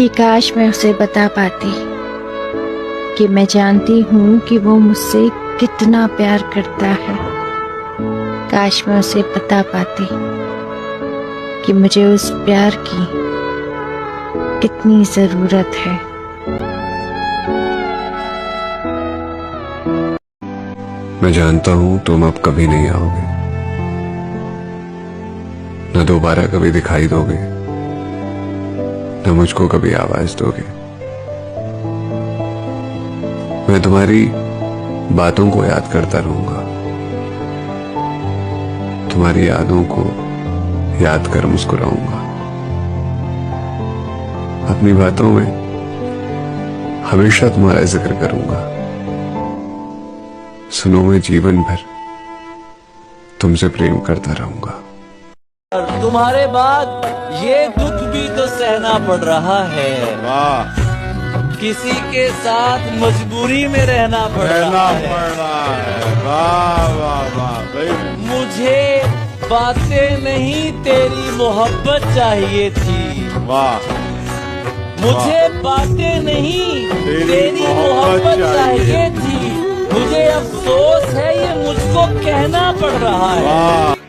कि काश मैं उसे बता पाती कि मैं जानती हूँ कि वो मुझसे कितना प्यार करता है। काश मैं उसे बता पाती कि मुझे उस प्यार की कितनी जरूरत है। मैं जानता हूं तुम अब कभी नहीं आओगे, न दोबारा कभी दिखाई दोगे, न मुझको कभी आवाज दोगे। मैं तुम्हारी बातों को याद करता रहूंगा, तुम्हारी यादों को याद कर मुस्कुराऊंगा। अपनी बातों में हमेशा तुम्हारा जिक्र करूंगा। सुनो, मैं जीवन भर तुमसे प्रेम करता रहूंगा। तुम्हारे बाद ये दुख भी तो सहना पड़ रहा है। वाह, किसी के साथ मजबूरी में रहना पड़ रहा है। वाह वाह वाह भाई। मुझे बातें नहीं तेरी मोहब्बत चाहिए थी। वाह, मुझे बातें नहीं तेरी मोहब्बत चाहिए थी। मुझे अफसोस है ये मुझको कहना पड़ रहा है। वाह।